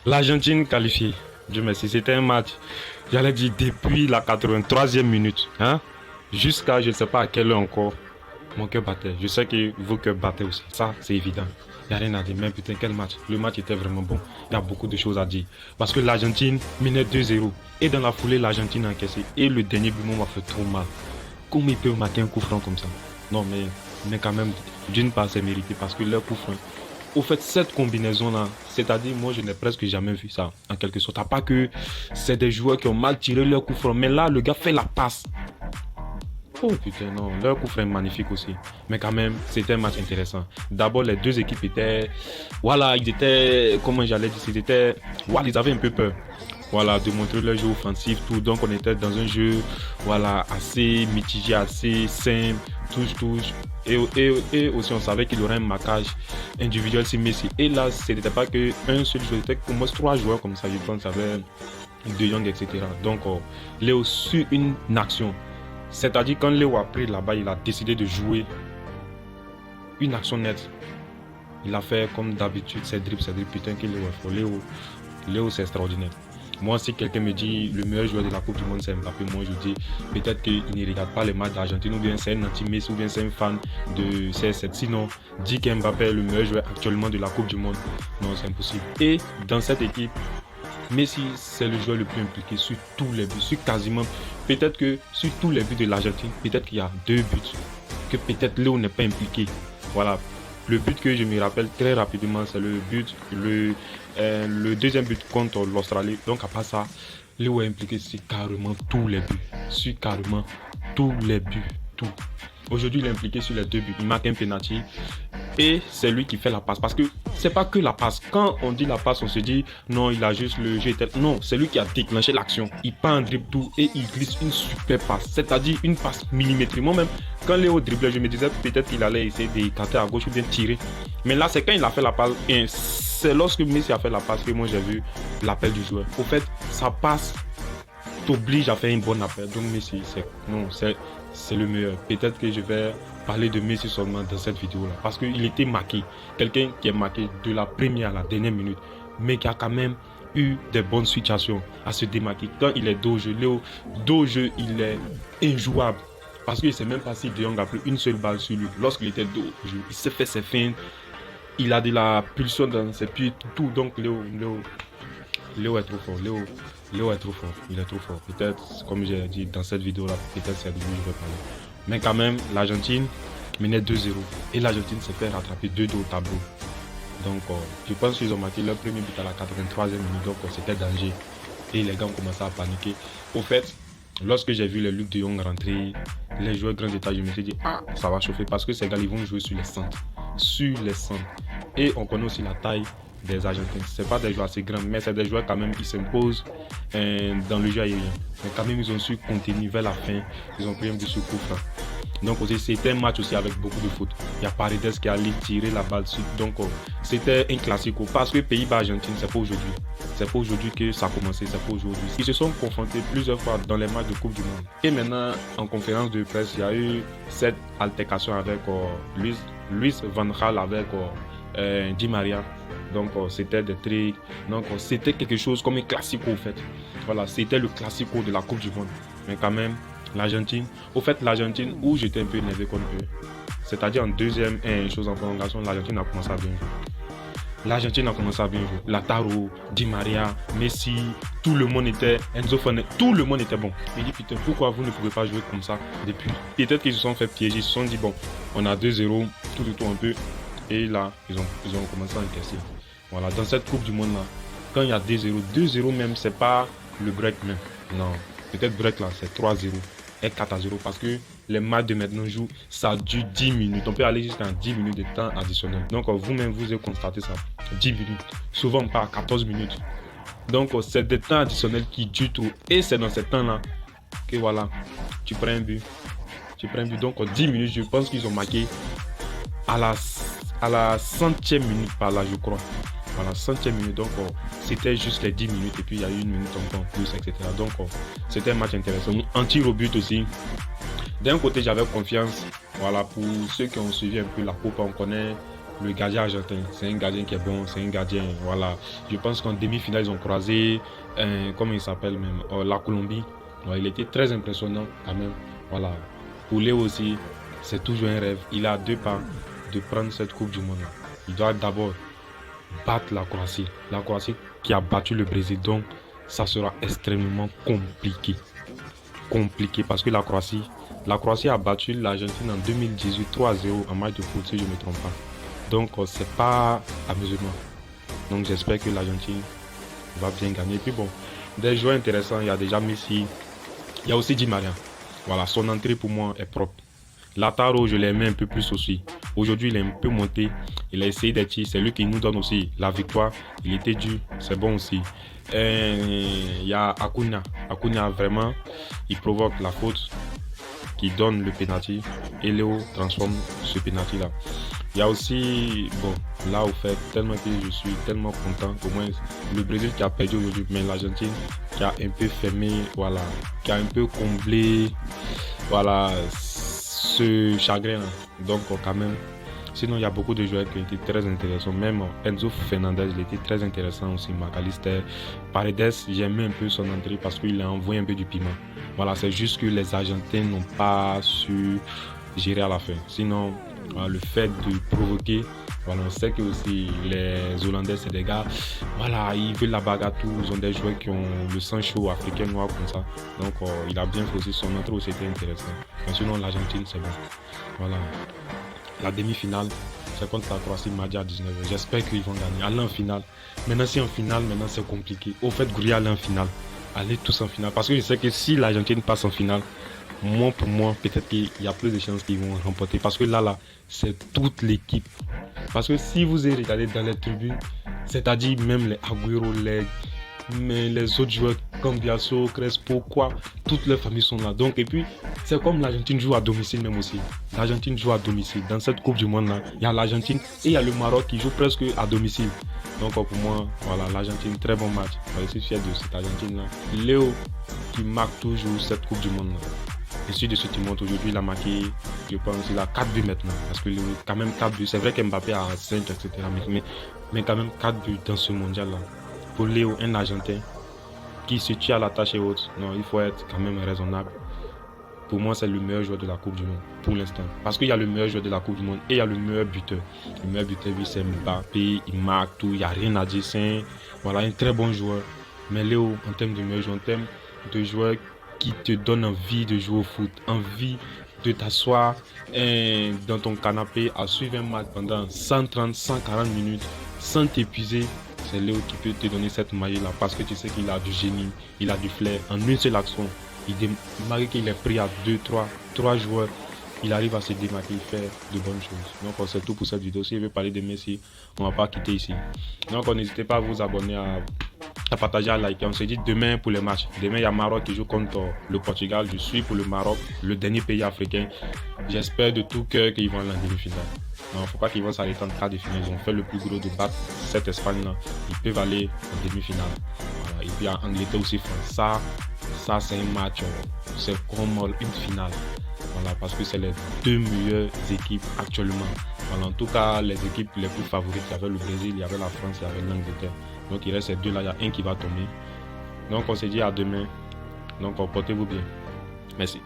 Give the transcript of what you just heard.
L'Argentine qualifiée. Dieu merci, c'était un match, j'allais dire depuis la 83e minute, hein, jusqu'à je ne sais pas à quelle heure encore, mon cœur battait. Je sais que vos cœurs battaient aussi, ça c'est évident. Il n'y a rien à dire, mais putain, quel match. Le match était vraiment bon. Il y a beaucoup de choses à dire. Parce que l'Argentine menait 2-0. Et dans la foulée, l'Argentine a encaissé. Et le dernier but m'a fait trop mal. Comment ils peuvent marquer un coup franc comme ça? Non, mais quand même, d'une part, c'est mérité parce que leur coup franc. Au fait, cette combinaison-là, c'est-à-dire, moi, je n'ai presque jamais vu ça, en quelque sorte. À part que c'est des joueurs qui ont mal tiré leur coup franc. Mais là, le gars fait la passe. Oh putain, non, leur coup franc est magnifique aussi. Mais quand même, c'était un match intéressant. D'abord, les deux équipes étaient. Voilà, ils étaient. Comment j'allais dire? Ils étaient. Voilà, ils avaient un peu peur. Voilà, de montrer leur jeu offensif, tout. Donc, on était dans un jeu, voilà, assez mitigé, assez simple, touche. Et aussi, on savait qu'il y aurait un marquage individuel sur Messi. Et là, ce n'était pas qu'un seul joueur, c'était au moins trois joueurs comme ça, je pense, avec De Jong, etc. Donc, Léo, sur une action. C'est-à-dire, quand Léo a pris là-bas, il a décidé de jouer une action nette. Il a fait comme d'habitude, ses dribbles, putain, qu'il est fort. Léo, c'est extraordinaire. Moi, si quelqu'un me dit le meilleur joueur de la Coupe du Monde, c'est Mbappé, moi je dis peut-être qu'il ne regarde pas les matchs d'Argentine, ou bien c'est un anti-Messi, ou bien c'est un fan de CR7. Sinon, dit qu'Mbappé est le meilleur joueur actuellement de la Coupe du Monde, non, c'est impossible. Et dans cette équipe, Messi, c'est le joueur le plus impliqué sur tous les buts, sur quasiment, peut-être que sur tous les buts de l'Argentine, peut-être qu'il y a deux buts, que peut-être Léo n'est pas impliqué. Voilà. Le but que je me rappelle très rapidement, c'est le deuxième but contre l'Australie. Donc à part ça, Léo est impliqué sur carrément tous les buts. Sur carrément tous les buts. Tout. Aujourd'hui, il est impliqué sur les deux buts. Il marque un penalty. Et c'est lui qui fait la passe. Parce que c'est pas que la passe. Quand on dit la passe, on se dit non, il a juste le jeu. Non, c'est lui qui a déclenché l'action. Il part en dribble tout et il glisse une super passe. C'est-à-dire une passe millimétrique. Moi-même, quand Léo dribblait, je me disais peut-être qu'il allait essayer d'écarter à gauche ou bien tirer. Mais là, c'est quand il a fait la passe. Et c'est lorsque Messi a fait la passe que moi j'ai vu l'appel du joueur. Au fait, sa passe t'oblige à faire une bonne appel. Donc Messi, c'est le meilleur. Peut-être que je vais parler de Messi seulement dans cette vidéo-là. Parce qu'il était marqué. Quelqu'un qui est marqué de la première à la dernière minute. Mais qui a quand même eu des bonnes situations à se démarquer. Quand il est dos au jeu, Léo, dos au jeu, il est injouable. Parce qu'il ne sait même pas si De Jong a pris une seule balle sur lui. Lorsqu'il était dos au jeu, il s'est fait ses fins. Il a de la pulsion dans ses pieds, tout. Donc Léo est trop fort. Léo est trop fort. Il est trop fort. Peut-être, comme j'ai dit dans cette vidéo-là, peut-être c'est de lui que je vais parler. Mais quand même, l'Argentine menait 2-0. Et l'Argentine s'est fait rattraper 2-2 au tableau. Donc, je pense qu'ils ont marqué leur premier but à la 83e minute. Donc, c'était danger. Et les gars ont commencé à paniquer. Au fait, lorsque j'ai vu les Luc de Jong rentrer, les joueurs grands états, je me suis dit, ah, ça va chauffer. Parce que ces gars, ils vont jouer sur les centres. Sur les centres. Et on connaît aussi la taille des Argentins. Ce pas des joueurs assez grands, mais c'est des joueurs quand même qui s'imposent dans le jeu aérien. Mais quand même, ils ont su contenir vers la fin. Ils ont pris un but sur coup franc. Donc aussi, c'était un match aussi avec beaucoup de foot. Il y a Paredes qui allait tirer la balle dessus. Donc c'était un classico. Parce que Pays-Bas-Argentine, c'est pas aujourd'hui. C'est pas aujourd'hui que ça a commencé, c'est pas aujourd'hui. Ils se sont confrontés plusieurs fois dans les matchs de Coupe du Monde. Et maintenant, en conférence de presse, il y a eu cette altercation avec Luis Van Gaal avec Di Maria. Donc c'était des trucs. Donc c'était quelque chose comme un classico en fait. Voilà, c'était le classico de la Coupe du Monde. Mais quand même, l'Argentine, au fait l'Argentine où j'étais un peu énervé contre eux, c'est-à-dire en deuxième chose en prolongation, l'Argentine a commencé à bien jouer. L'Argentine a commencé à bien jouer. Lautaro, Di Maria, Messi, tout le monde était, Enzo Fernández, tout le monde était bon. Il dit putain, pourquoi vous ne pouvez pas jouer comme ça depuis? Peut-être qu'ils se sont fait piéger, ils se sont dit bon, on a 2-0, tout un peu. Et là, ils ont commencé à encaisser. Voilà, dans cette Coupe du Monde là, quand il y a 2-0, 2-0 même, c'est pas le break même. Non, peut-être break là, c'est 3-0 et 4-0 parce que les matchs de maintenant jouent, ça dure 10 minutes. On peut aller jusqu'à 10 minutes de temps additionnel. Donc vous-même, vous avez constaté ça. 10 minutes, souvent pas 14 minutes. Donc c'est des temps additionnels qui durent trop. Et c'est dans ces temps-là que voilà, tu prends un but. Donc 10 minutes, je pense qu'ils ont marqué à la centième minute par là, je crois. À la centième minute, donc c'était juste les 10 minutes et puis il y a eu une minute encore plus, etc. Donc c'était un match intéressant. Un tir au but aussi. D'un côté, j'avais confiance. Voilà, pour ceux qui ont suivi un peu la coupe, on connaît le gardien argentin. C'est un gardien qui est bon, c'est un gardien, voilà. Je pense qu'en demi-finale, ils ont croisé, comment il s'appelle même, la Colombie. Ouais, il était très impressionnant quand même. Voilà. Pour Léo aussi, c'est toujours un rêve. Il a 2 pas de prendre cette Coupe du Monde. Il doit d'abord battre la Croatie. La Croatie qui a battu le Brésil. Donc, ça sera extrêmement compliqué. Compliqué parce que la Croatie a battu l'Argentine en 2018 3-0 en match de foot si je ne me trompe pas. Donc, c'est pas amusement. Donc, j'espère que l'Argentine va bien gagner. Et puis bon, des joueurs intéressants, il y a déjà Messi, il y a aussi Di Maria. Voilà, son entrée pour moi est propre. Lautaro, je l'aimais un peu plus aussi. Aujourd'hui, il est un peu monté. Il a essayé d'être. C'est lui qui nous donne aussi la victoire. Il était dû. C'est bon aussi. Il y a Acuna. Acuna, vraiment, il provoque la faute qui donne le penalty. Et Léo transforme ce penalty là. Il y a aussi, bon, là au fait, tellement que je suis tellement content qu'au moins le Brésil qui a perdu aujourd'hui, mais l'Argentine qui a un peu fermé, voilà, qui a un peu comblé, voilà, ce chagrin. Donc quand même, sinon il y a beaucoup de joueurs qui ont été très intéressants, même Enzo Fernandez, il était très intéressant aussi, McAllister. Paredes, j'aimais un peu son entrée parce qu'il a envoyé un peu du piment. Voilà, c'est juste que les Argentins n'ont pas su gérer à la fin. Sinon, le fait de provoquer, voilà, on sait que aussi les Hollandais, c'est des gars, voilà, ils veulent la bagarre, ils ont des joueurs qui ont le sang chaud africain noir comme ça. Donc, il a bien fait aussi son entrée, c'était intéressant. Mais sinon, l'Argentine, c'est bon. Voilà. La demi-finale, c'est contre la Croatie mardi à 19h. J'espère qu'ils vont gagner. Aller en finale. Maintenant, si en finale, maintenant, c'est compliqué. Au fait, Gouria aller en finale. Allez tous en finale. Parce que je sais que si l'Argentine passe en finale, pour moi, peut-être qu'il y a plus de chances qu'ils vont remporter. Parce que là, c'est toute l'équipe. Parce que si vous avez regardé dans les tribunes, c'est-à-dire même les Agüero, mais les autres joueurs comme Biasso, Crespo, quoi, toutes les familles sont là. Donc, et puis, c'est comme l'Argentine joue à domicile même aussi. L'Argentine joue à domicile. Dans cette Coupe du Monde là, il y a l'Argentine et il y a le Maroc qui joue presque à domicile. Donc, pour moi, voilà, l'Argentine, très bon match. Je suis fier de cette Argentine là. Léo qui marque toujours cette Coupe du Monde là. Je suis de ce qui monte aujourd'hui, il a marqué, je pense, il a 4 buts maintenant. Parce que quand même 4 buts, c'est vrai qu'Mbappé a 5, etc. Mais quand même 4 buts dans ce mondial là. Pour Léo, un Argentin qui se tue à la tâche et autres, non, il faut être quand même raisonnable. Pour moi, c'est le meilleur joueur de la Coupe du Monde, pour l'instant. Parce qu'il y a le meilleur joueur de la Coupe du Monde et il y a le meilleur buteur. Le meilleur buteur, lui, c'est Mbappé, il marque tout, il n'y a rien à dire. C'est un très bon joueur. Mais Léo, en termes de meilleur joueur, en termes de joueur qui te donne envie de jouer au foot, envie de t'asseoir dans ton canapé à suivre un match pendant 130, 140 minutes sans t'épuiser, c'est Léo qui peut te donner cette magie-là parce que tu sais qu'il a du génie, il a du flair. En une seule action, malgré qu'il est pris à 3 joueurs, il arrive à se démarquer, faire de bonnes choses. Donc c'est tout pour cette vidéo. Si vous voulez parler de Messi, on ne va pas quitter ici. Donc n'hésitez pas à vous abonner, à partager, à liker. On se dit demain pour les matchs. Demain, il y a Maroc qui joue contre le Portugal. Je suis pour le Maroc, le dernier pays africain. J'espère de tout cœur qu'ils vont aller en demi-finale. Il ne faut pas qu'ils vont s'arrêter en quart de finale. Ils ont fait le plus gros de battre cette Espagne-là. Ils peuvent aller en demi-finale. Voilà. Et puis en Angleterre aussi, France. Ça c'est un match, c'est comme une finale. Voilà, parce que c'est les 2 meilleures équipes actuellement. Voilà, en tout cas, les équipes les plus favorites, il y avait le Brésil, il y avait la France, il y avait l'Angleterre. Donc il reste ces 2 là, il y a un qui va tomber. Donc on se dit à demain. Donc portez-vous bien. Merci.